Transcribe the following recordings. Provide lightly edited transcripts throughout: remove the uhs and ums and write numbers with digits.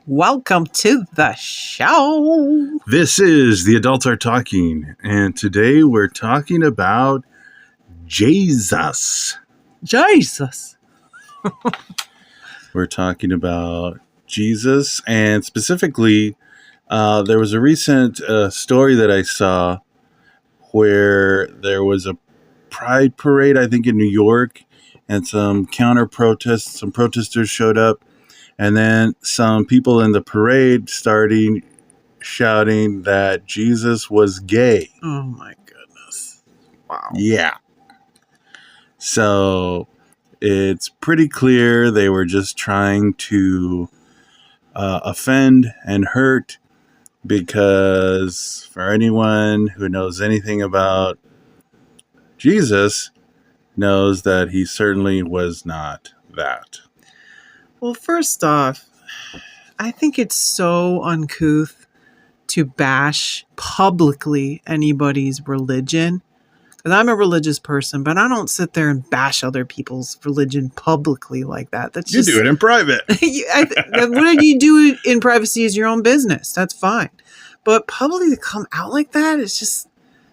Welcome to the show. This is The Adults Are Talking, and today we're talking about Jesus. Jesus. We're talking about Jesus, and specifically, there was a recent story that I saw where there was a pride parade, I think in New York, and some counter-protests, some protesters showed up, and then some people in the parade starting shouting that Jesus was gay. Oh my goodness. Wow. Yeah. So it's pretty clear they were just trying to offend and hurt, because for anyone who knows anything about Jesus knows that he certainly was not that. Well, first off, I think it's so uncouth to bash publicly anybody's religion. Because I'm a religious person, but I don't sit there and bash other people's religion publicly like that. That's You just, do it in private. what you do in privacy is your own business. That's fine. But publicly to come out like that is just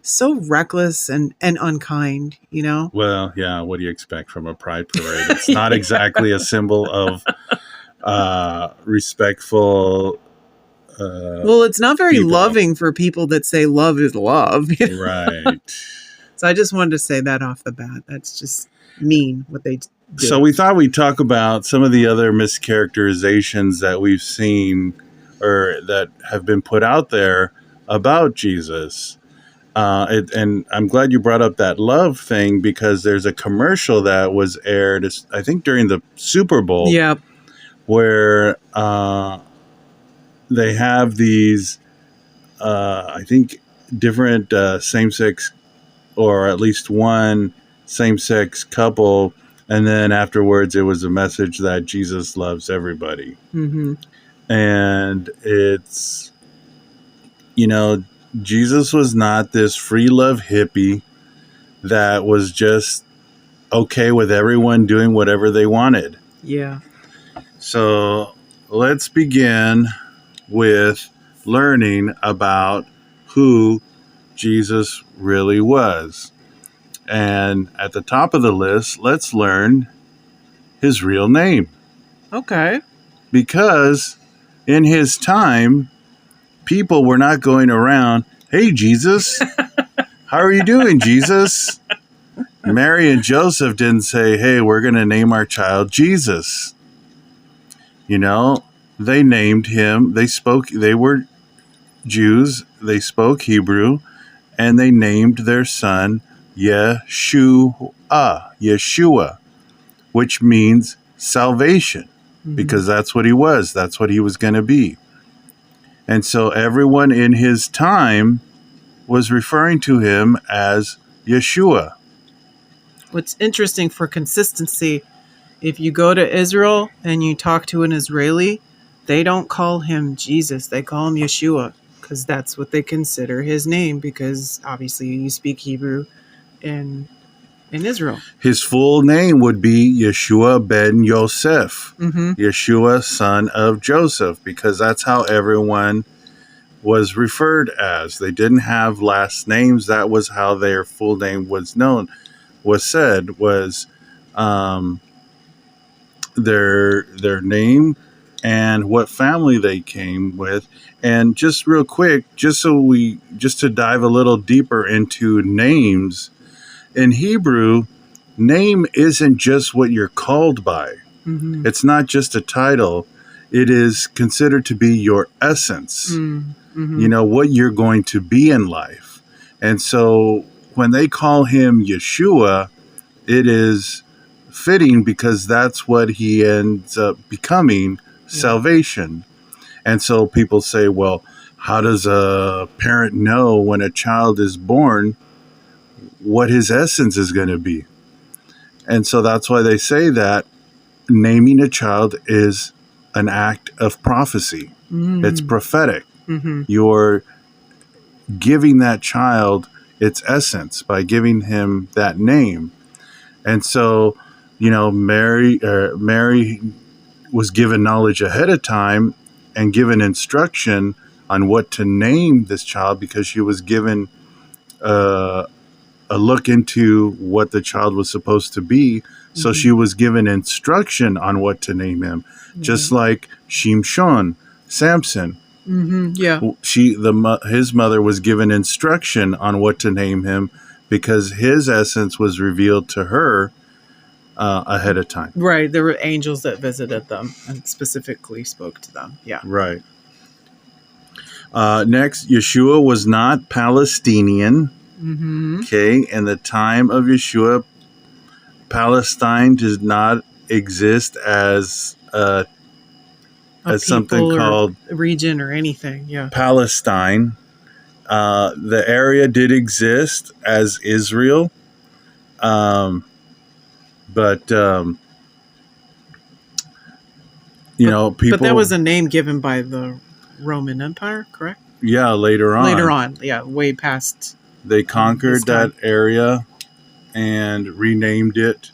so reckless and unkind, you know? Well, yeah, what do you expect from a pride parade? It's not exactly a symbol of respectful... well, it's not very people. loving for people that say love is love. You know? Right. So I just wanted to say that off the bat. That's just mean what they do. So we thought we'd talk about some of the other mischaracterizations that we've seen or that have been put out there about Jesus. And I'm glad you brought up that love thing, because there's a commercial that was aired, I think, during the Super Bowl. Yep. Where they have these, I think, different same-sex, or at least one same-sex couple, and then afterwards it was a message that Jesus loves everybody. Mm-hmm. And it's, Jesus was not this free love hippie that was just okay with everyone doing whatever they wanted. Yeah. So let's begin with learning about who Jesus really was. And at the top of the list, let's learn his real name. Okay. Because in his time, people were not going around, "Hey, Jesus, how are you doing, Jesus?" Mary and Joseph didn't say, "Hey, we're going to name our child Jesus." They named him. They were Jews. They spoke Hebrew, and they named their son Yeshua, which means salvation, because that's what he was. That's what he was going to be. And so everyone in his time was referring to him as Yeshua. What's interesting for consistency, if you go to Israel and you talk to an Israeli, they don't call him Jesus. They call him Yeshua, because that's what they consider his name, because obviously you speak Hebrew in Israel. His full name would be Yeshua ben Yosef, Mm-hmm. Yeshua, son of Joseph, because that's how everyone was referred as. They didn't have last names. That was how their full name was known, was their name and what family they came with. And just real quick, just to dive a little deeper into names, in Hebrew, name isn't just what you're called by. Mm-hmm. It's not just a title. It is considered to be your essence. Mm-hmm. What you're going to be in life. And so when they call him Yeshua, it is fitting, because that's what he ends up becoming, salvation. And so people say, well, how does a parent know when a child is born what his essence is going to be? And so that's why they say that naming a child is an act of prophecy. Mm-hmm. It's prophetic. Mm-hmm. You're giving that child its essence by giving him that name. And so, Mary was given knowledge ahead of time and given instruction on what to name this child, because she was given a look into what the child was supposed to be. So she was given instruction on what to name him, just like Shimshon, Samson. Yeah. His mother was given instruction on what to name him because his essence was revealed to her ahead of time. Right. There were angels that visited them and specifically spoke to them. Yeah. Right. Next, Yeshua was not Palestinian. Okay, in the time of Yeshua, Palestine did not exist as something called region or anything. Yeah. Palestine. The area did exist as Israel, but people. But that was a name given by the Roman Empire, correct? Yeah, later on. Yeah, way past. They conquered that area and renamed it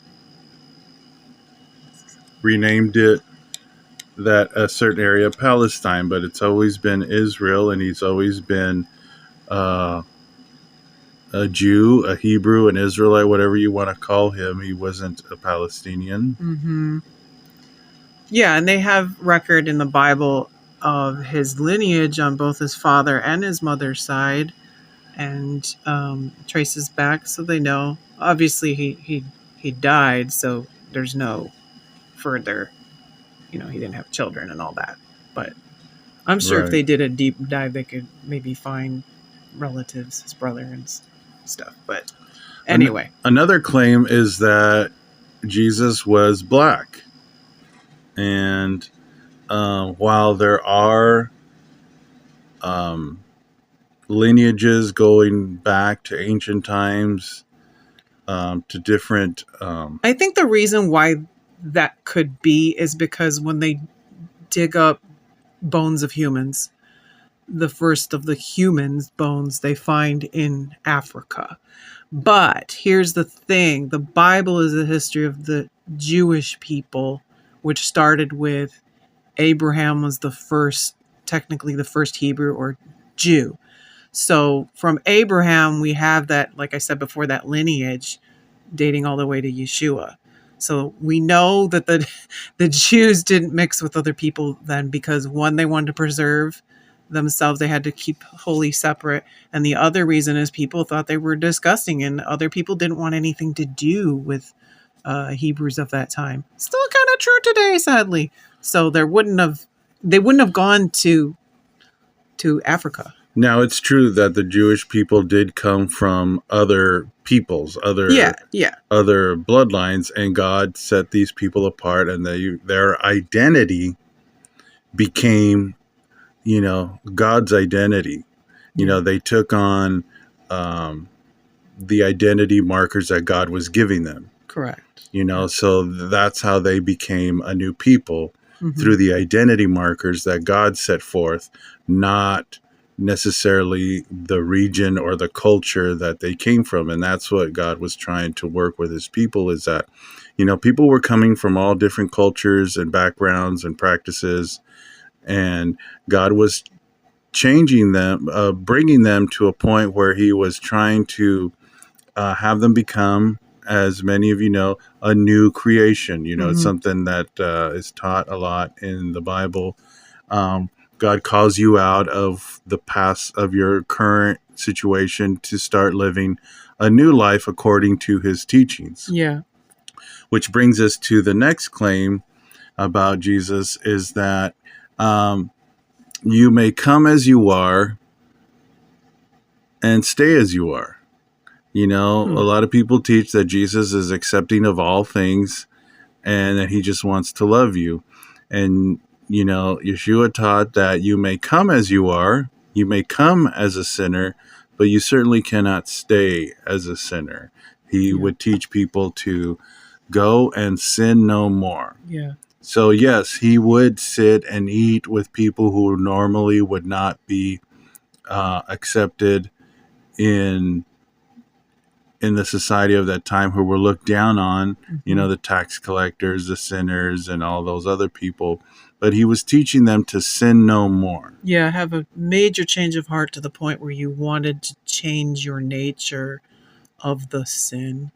that a certain area of Palestine, but it's always been Israel, and he's always been a Jew, a Hebrew, an Israelite, whatever you want to call him. He wasn't a Palestinian. Yeah, and they have record in the Bible of his lineage on both his father and his mother's side, and traces back, so they know. Obviously, he died, so there's no further. He didn't have children and all that. But I'm sure if they did a deep dive, they could maybe find relatives, his brother and stuff. But anyway, another claim is that Jesus was black, and while there are lineages going back to ancient times, to different. I think the reason why that could be is because when they dig up bones of humans, the first of the humans' bones they find in Africa. But here's the thing: the Bible is a history of the Jewish people, which started with Abraham was technically the first Hebrew or Jew. So from Abraham, we have that, like I said before, that lineage dating all the way to Yeshua. So we know that the Jews didn't mix with other people then because, one, they wanted to preserve themselves. They had to keep wholly separate. And the other reason is people thought they were disgusting and other people didn't want anything to do with Hebrews of that time. Still kind of true today, sadly. So they wouldn't have gone to Africa. Now, it's true that the Jewish people did come from other peoples, other bloodlines, and God set these people apart, and their identity became, God's identity. They took on the identity markers that God was giving them. Correct. So that's how they became a new people, through the identity markers that God set forth, not necessarily the region or the culture that they came from. And that's what God was trying to work with his people, is that, people were coming from all different cultures and backgrounds and practices, and God was changing them, bringing them to a point where he was trying to have them become, as many of you know, a new creation. It's something that is taught a lot in the Bible. God calls you out of the past of your current situation to start living a new life according to his teachings. Yeah. Which brings us to the next claim about Jesus, is that you may come as you are and stay as you are. A lot of people teach that Jesus is accepting of all things and that he just wants to love you. And Yeshua taught that you may come as you are, you may come as a sinner, but you certainly cannot stay as a sinner. He would teach people to go and sin no more. Yeah. So yes, he would sit and eat with people who normally would not be accepted in the society of that time, who were looked down on, the tax collectors, the sinners, and all those other people. but he was teaching them to sin no more. Yeah, have a major change of heart to the point where you wanted to change your nature of the sin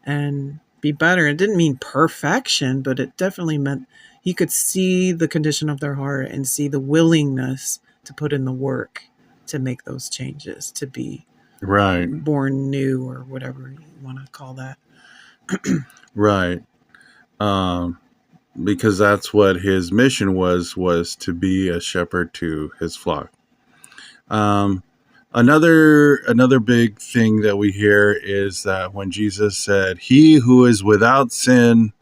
and be better. It didn't mean perfection, but it definitely meant he could see the condition of their heart and see the willingness to put in the work to make those changes, to be Right, born new or whatever you want to call that. right. Because that's what his mission was to be a shepherd to his flock. Another big thing that we hear is that when Jesus said, "He who is without sin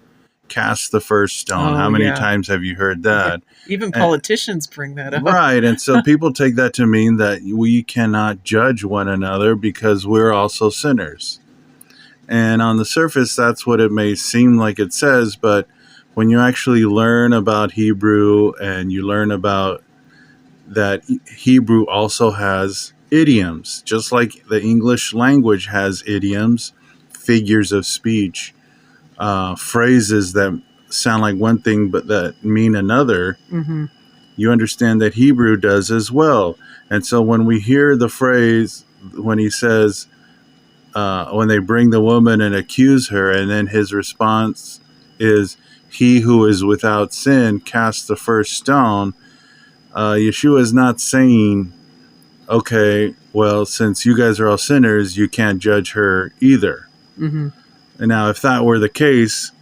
cast the first stone." Oh, How many yeah. times have you heard that? Even politicians bring that up. Right. And so people take that to mean that we cannot judge one another because we're also sinners. And on the surface, that's what it may seem like it says. But when you actually learn about Hebrew and you learn about that Hebrew also has idioms, just like the English language has idioms, figures of speech, phrases that sound like one thing but that mean another. Mm-hmm. You understand that Hebrew does as well. And so when we hear the phrase, when he says, when they bring the woman and accuse her, and then his response is, "He who is without sin cast the first stone," Yeshua is not saying, okay, well, since you guys are all sinners, you can't judge her either. Mm-hmm. And now, if that were the case,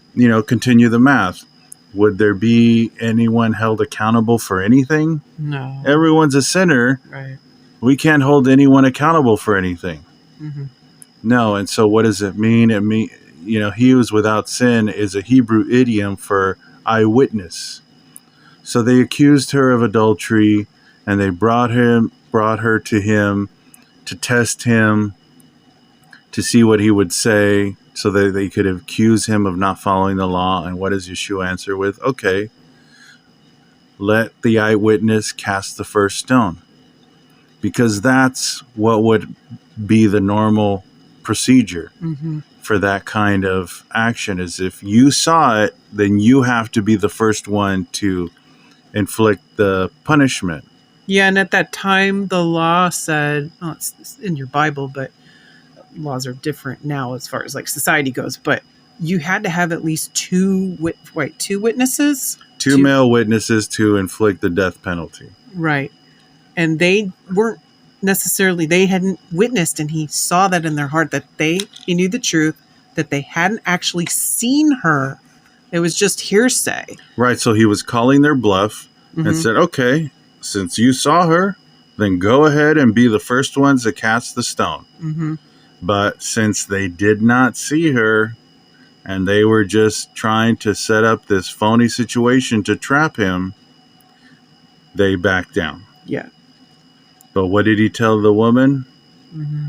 continue the math. Would there be anyone held accountable for anything? No. Everyone's a sinner. Right. We can't hold anyone accountable for anything. Mm-hmm. No. And so what does it mean? It mean, he who is without sin is a Hebrew idiom for eyewitness. So they accused her of adultery, and they brought her to him to test him, to see what he would say, so that they could accuse him of not following the law. And what does Yeshua answer with? Okay, let the eyewitness cast the first stone. Because that's what would be the normal procedure for that kind of action, is if you saw it, then you have to be the first one to inflict the punishment. Yeah, and at that time, the law said, it's in your Bible, but laws are different now as far as like society goes, but you had to have at least two witnesses? Two male witnesses to inflict the death penalty. Right. And they weren't necessarily, they hadn't witnessed, and he saw that in their heart, that he knew the truth, that they hadn't actually seen her. It was just hearsay. Right, so he was calling their bluff and said, okay, since you saw her, then go ahead and be the first ones to cast the stone. Mm-hmm. But since they did not see her, and they were just trying to set up this phony situation to trap him, they backed down. Yeah. But what did he tell the woman? Mm-hmm.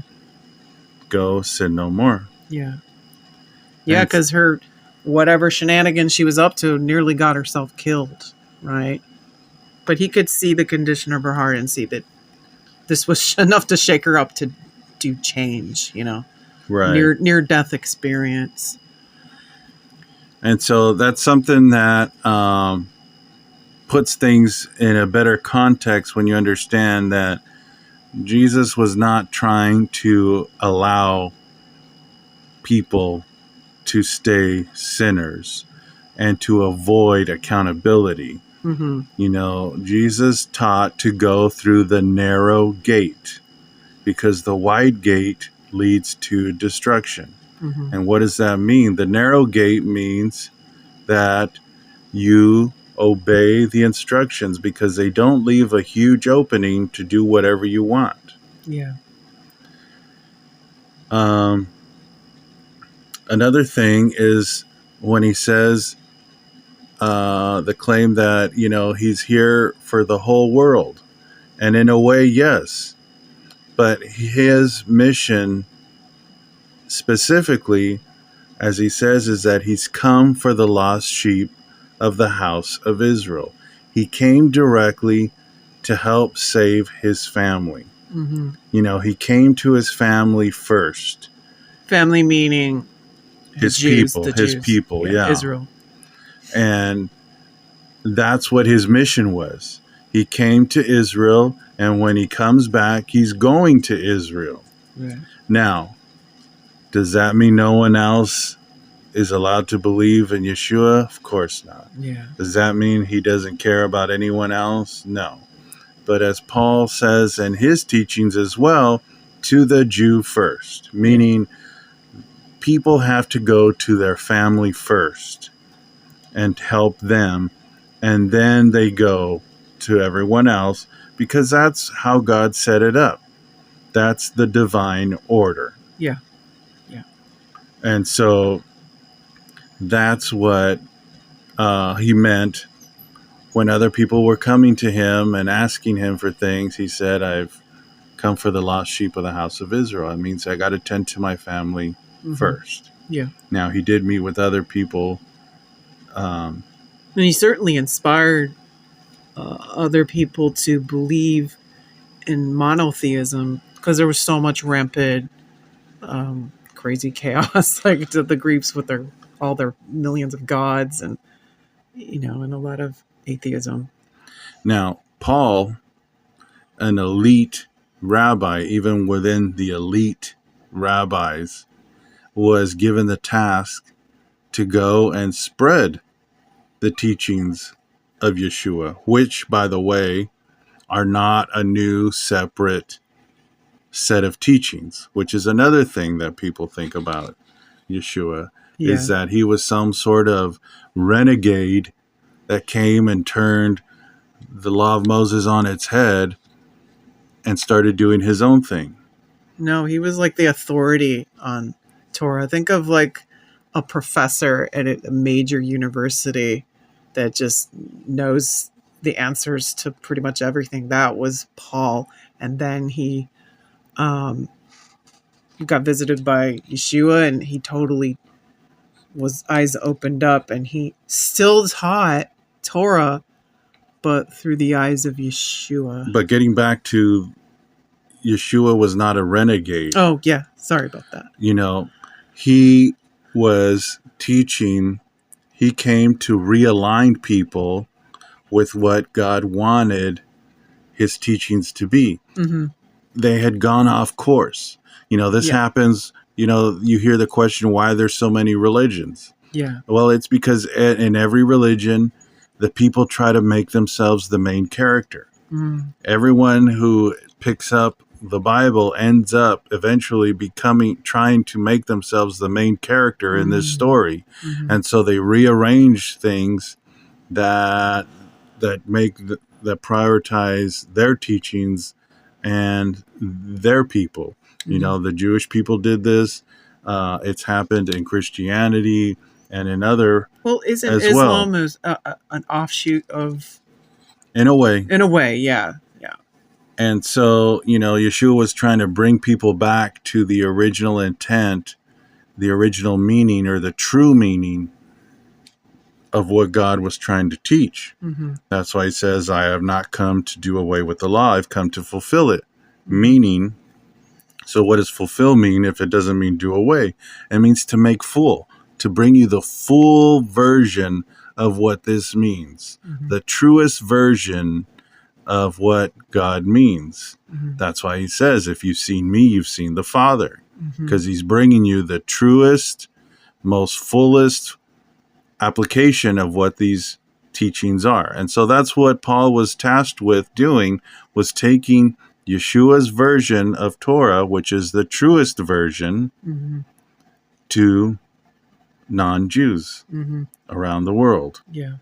Go sin no more. Yeah. Yeah, because her whatever shenanigans she was up to nearly got herself killed, right? But he could see the condition of her heart and see that this was enough to shake her up to do change, Right. Near death experience. And so that's something that puts things in a better context when you understand that Jesus was not trying to allow people to stay sinners and to avoid accountability. Mm-hmm. Jesus taught to go through the narrow gate, because the wide gate leads to destruction. Mm-hmm. And what does that mean? The narrow gate means that you obey the instructions, because they don't leave a huge opening to do whatever you want. Yeah. Another thing is when he says the claim that, he's here for the whole world. And in a way, yes. But his mission specifically, as he says, is that he's come for the lost sheep of the house of Israel. He came directly to help save his family. Mm-hmm. He came to his family first. Family meaning his Jews, people, Jews. Yeah. Israel. And that's what his mission was. He came to Israel, and when he comes back, he's going to Israel. Right. Now, does that mean no one else is allowed to believe in Yeshua? Of course not. Yeah. Does that mean he doesn't care about anyone else? No. But as Paul says in his teachings as well, to the Jew first, meaning people have to go to their family first and help them, and then they go to everyone else, because that's how God set it up. That's the divine order. Yeah. Yeah. And so that's what he meant when other people were coming to him and asking him for things. He said, I've come for the lost sheep of the house of Israel. It means I got to tend to my family first. Yeah. Now, he did meet with other people. And he certainly inspired other people to believe in monotheism, because there was so much rampant, crazy chaos, like to the Greeks with all their millions of gods, and and a lot of atheism. Now, Paul, an elite rabbi, even within the elite rabbis, was given the task to go and spread the teachings of Yeshua, which, by the way, are not a new separate set of teachings, which is another thing that people think about Yeshua, is that he was some sort of renegade that came and turned the law of Moses on its head and started doing his own thing. No, he was like the authority on Torah. Think of like a professor at a major university that just knows the answers to pretty much everything. That was Paul. And then he got visited by Yeshua, and he totally was eyes opened up, and he still taught Torah, but through the eyes of Yeshua. But getting back to Yeshua was not a renegade. Oh, yeah. Sorry about that. He was teaching. He came to realign people with what God wanted his teachings to be. Mm-hmm. They had gone off course. This happens. You hear the question, why there's so many religions? Yeah. Well, it's because in every religion, the people try to make themselves the main character. Mm. Everyone who picks up the Bible ends up eventually trying to make themselves the main character in this story. Mm-hmm. And so they rearrange things that prioritize their teachings and their people. The Jewish people did this. It's happened in Christianity and in other. Well, isn't Islam is an offshoot of? In a way. In a way, yeah. And so, Yeshua was trying to bring people back to the original intent, the original meaning, or the true meaning of what God was trying to teach. Mm-hmm. That's why he says, I have not come to do away with the law. I've come to fulfill it. Meaning, so what does fulfill mean if it doesn't mean do away? It means to make full, to bring you the full version of what this means, the truest version of what God means. That's why he says, if you've seen me, you've seen the Father, because he's bringing you the truest, most fullest application of what these teachings are. And so that's what Paul was tasked with doing, was taking Yeshua's version of Torah, which is the truest version, to non-Jews around the world. Yeah.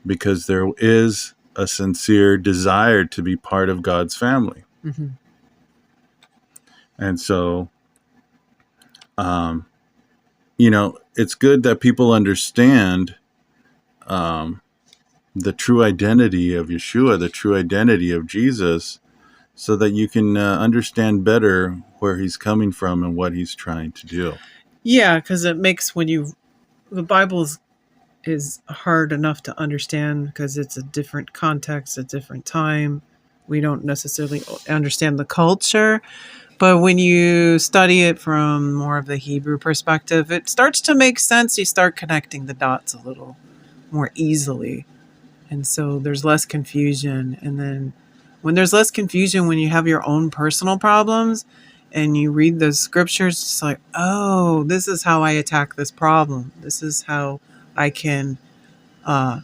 Because there is a sincere desire to be part of God's family. And so, it's good that people understand the true identity of Yeshua, the true identity of Jesus, so that you can understand better where he's coming from and what he's trying to do. Yeah, because it makes the Bible is hard enough to understand because it's a different context, a different time. We don't necessarily understand the culture, but when you study it from more of the Hebrew perspective, it starts to make sense. You start connecting the dots a little more easily. And so there's less confusion. And then when there's less confusion, when you have your own personal problems and you read the scriptures, it's like, oh, this is how I attack this problem. This is how I can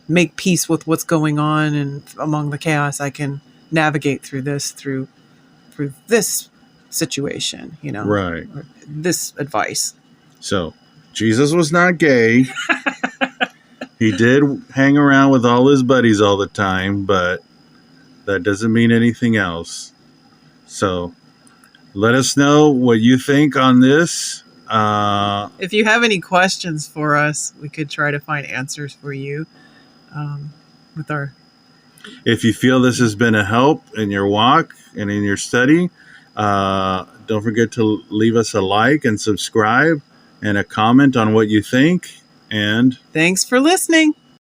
make peace with what's going on, and among the chaos, I can navigate through this situation, Right. or this advice. So Jesus was not gay. He did hang around with all his buddies all the time, but that doesn't mean anything else. So let us know what you think on this. If you have any questions for us, we could try to find answers for you with our. If you feel this has been a help in your walk and in your study, don't forget to leave us a like and subscribe and a comment on what you think. And thanks for listening.